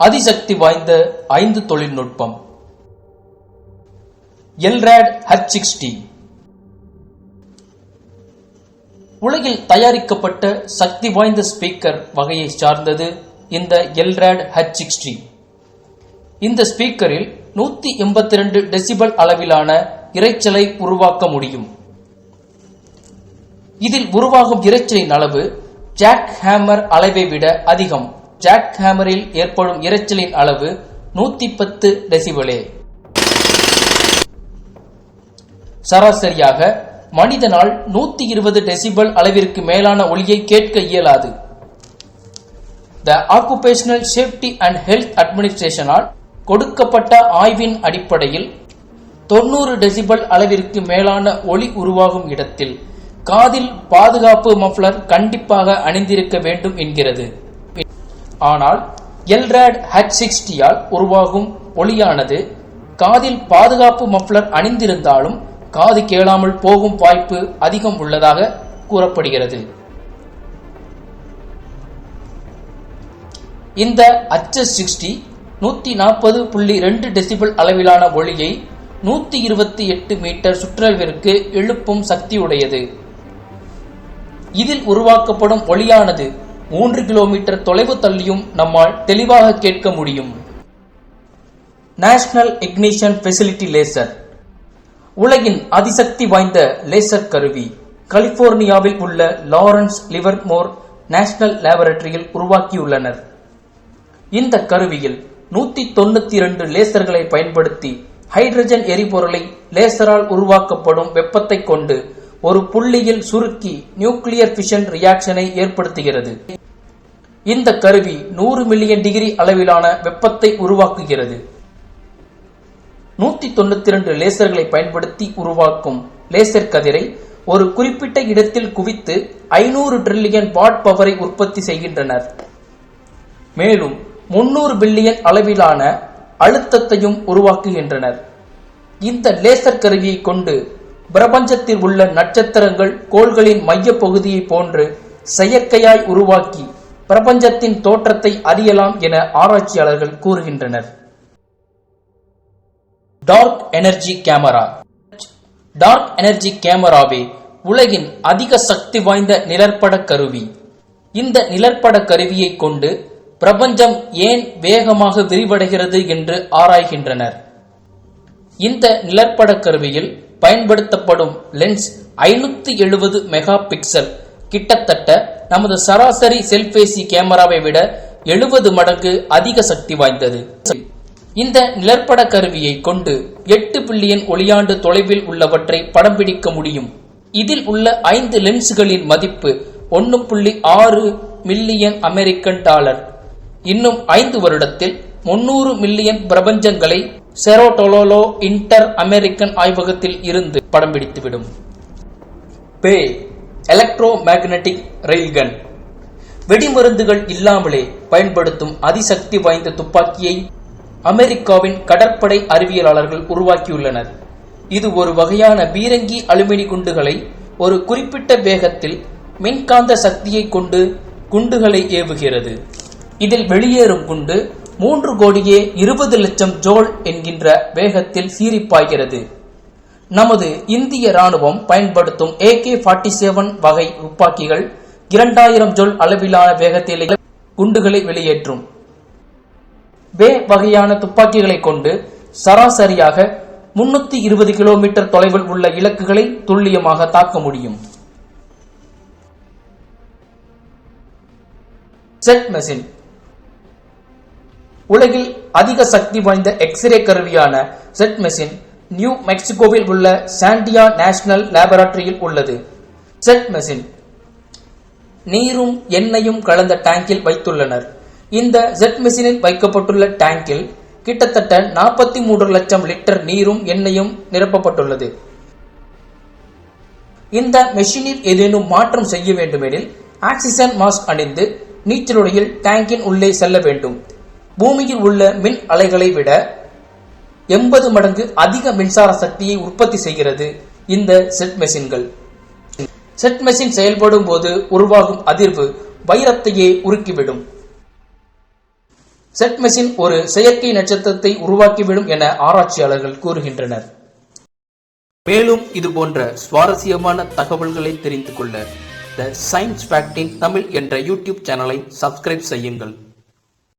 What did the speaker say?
அதிசக்தி வாய்ந்த 5 தொழில்நுட்பம். Elrod H60 உலகில் தயாரிக்கப்பட்ட சக்தி வாய்ந்த ஸ்பீக்கர் வகையை சார்ந்தது இந்த எல்ராட் H60. இந்த ஸ்பீக்கரில் 182 டெசிபல் அளவிலான இரைச்சலை உருவாக்க முடியும். இதில் உருவாகும் இரைச்சலின் அளவு ஜாக் ஹேமர் அளவை விட அதிகம். ஜாக் ஹேமரில் ஏற்படும் இரைச்சலின் அளவு 110 டெசிபலே. சராசரியாக மனிதனால் 120 டெசிபல் அளவிற்கு மேலான ஒலியை கேட்க இயலாது. த ஆக்குபேஷனல் சேஃப்டி அண்ட் ஹெல்த் அட்மினிஸ்ட்ரேஷனால் கொடுக்கப்பட்ட ஆய்வின் அடிப்படையில் 90 டெசிபல் அளவிற்கு மேலான ஒலி உருவாகும் இடத்தில் காதில் பாதுகாப்பு மஃப்ளர் கண்டிப்பாக அணிந்திருக்க வேண்டும் என்கிறது. ஆனால் எல்ராட் H60 உருவாகும் ஒலியானது காதில் பாதுகாப்பு மஃப்ளர் அணிந்திருந்தாலும் காது கேளாமல் போகும் வாய்ப்பு அதிகம் உள்ளதாக கூறப்படுகிறது. இந்த H60 140.2 டெசிபல் அளவிலான ஒலியை 128 மீட்டர் சுற்றளவிற்கு எழுப்பும் சக்தியுடையது. இதில் உருவாக்கப்படும் ஒலியானது 3 கிலோமீட்டர் தொலைவு தள்ளியும் நம்மால் தெளிவாக கேட்க முடியும். நேஷனல் இக்னிஷன் ஃபெசிலிட்டி லேசர் உலகின் அதிசக்தி வாய்ந்த லேசர் கருவி கலிபோர்னியாவில் உள்ள லாரன்ஸ் லிவர்மோர் நேஷனல் லேபரட்டரியில் உருவாக்கியுள்ளனர். இந்த கருவியில் 192 லேசர்களை பயன்படுத்தி ஹைட்ரஜன் எரிபொருளை லேசரால் உருவாக்கப்படும் வெப்பத்தை கொண்டு ஒரு புள்ளியில் சுருக்கி நியூக்ளியர் ஃபிஷன் ரியாக்ஷனை ஏற்படுத்துகிறது. இந்த கருவி 100 மில்லியன் டிகிரி அளவிலான வெப்பத்தை உருவாக்குகிறது. 192 லேசர்களை பயன்படுத்தி உருவாக்கும் லேசர் கதிரை ஒரு குறிப்பிட்ட இடத்தில் குவித்து 500 டிரில்லியன் வாட் பவரை உற்பத்தி செய்கின்றனர். மேலும் 300 பில்லியன் அளவிலான அழுத்தத்தையும் உருவாக்குகின்றனர். இந்த லேசர் கருவியை கொண்டு பிரபஞ்சத்தில் உள்ள நட்சத்திரங்கள் கோள்களின் மைய பகுதியை போன்று செயற்கையாய் உருவாக்கி பிரபஞ்சத்தின் தோற்றத்தை அறியலாம் என ஆராய்ச்சியாளர்கள் கூறுகின்றனர். Dark energy camera. Dark energy கேமராவே உலகின் அதிக சக்தி வாய்ந்த நிழற்பட கருவி. இந்த நிழற்பட கருவியை கொண்டு பிரபஞ்சம் ஏன் வேகமாக விரிவடைகிறது என்று ஆராய்கின்றனர். இந்த நிழற்பட கருவியில் பயன்படுத்தப்படும் லென்ஸ் 570 மெகா பிக்சல், கிட்டத்தட்ட நமது சராசரி செல்பேசி கேமராவை விட 70 மடங்கு அதிக சக்தி வாய்ந்தது. இந்த நிழற்பட கருவியை கொண்டு 8 பில்லியன் ஒளியாண்டு தொலைவில் உள்ளவற்றை படம் பிடிக்க முடியும். இதில் உள்ள 5 லென்ஸ்களின் மதிப்பு 1.6 மில்லியன் அமெரிக்கன் டாலர். இன்னும் 5 வருடத்தில் 300 மில்லியன் பிரபஞ்சங்களை செரோடோலோ இன்டர் அமெரிக்கன் ஆய்வகத்தில் இருந்து படம் பிடித்துவிடும். பே எலக்ட்ரோ மேக்னெட்டிக் ரெயில்கன் வெடிமருந்துகள் இல்லாமலே பயன்படுத்தும் அதிசக்தி வாய்ந்த துப்பாக்கியை அமெரிக்காவின் கடற்படை அறிவியலாளர்கள் உருவாக்கியுள்ளனர். இது ஒரு வகையான பீரங்கி அலுமினி குண்டுகளை ஒரு குறிப்பிட்ட வேகத்தில் மின்காந்த சக்தியை கொண்டு குண்டுகளை ஏவுகிறது. இதில் வெளியேறும் குண்டு 3 கோடியே 20 லட்சம் ஜோல் என்கின்ற வேகத்தில் சீறிப்பாய்கிறது. நமது இந்திய ராணுவம் பயன்படுத்தும் AK-47 வகை துப்பாக்கிகள் 2000 ஜோல் அளவிலான வேகத்தில் குண்டுகளை வெளியேற்றும். பே வகையான துப்பாக்கிகளை கொண்டு சராசரியாக 320 கிலோமீட்டர் தொலைவில் உள்ள இலக்குகளை துல்லியமாக தாக்க முடியும். செட் மெஷின் உலகில் அதிக சக்தி வாய்ந்த எக்ஸ்ரே கருவியான செட் மெஷின் நியூ மெக்சிகோவில் உள்ள சாண்டியா நேஷனல் லேபரட்டரியில் உள்ளது. செட் மெஷின் நீரும் எண்ணெயும் கலந்த டேங்கில் வைத்துள்ளனர். இந்த செட் மெஷினில் வைக்கப்பட்டுள்ள டேங்கில் கிட்டத்தட்ட 43 லட்சம் லிட்டர் நீரும் எண்ணெயும் நிரப்பப்பட்டுள்ளது. இந்த மெஷினில் ஏதேனும் மாற்றம் செய்ய வேண்டுமெனில் ஆக்சிஜன் மாஸ்க் அணிந்து நீச்சலுடையில் டேங்கின் உள்ளே செல்ல வேண்டும். பூமியில் உள்ள மின் அலைகளை விட 80 மடங்கு அதிக மின்சார சக்தியை உற்பத்தி செய்கிறது இந்த செட் மெஷின்கள். செட் மெஷின் செயல்படும் போது உருவாகும் அதிர்வு வைரத்தையே உருக்கிவிடும். செட் மெஷின் ஒரு செயற்கை நட்சத்திரத்தை உருவாக்கிவிடும் என ஆராய்ச்சியாளர்கள் கூறுகின்றனர். மேலும் இது போன்ற சுவாரஸ்யமான தகவல்களை தெரிந்து கொள்ள த சயின்ஸ் ஃபேக்ட் இன் தமிழ் என்ற யூடியூப் சேனலை சப்ஸ்கிரைப் செய்யுங்கள்.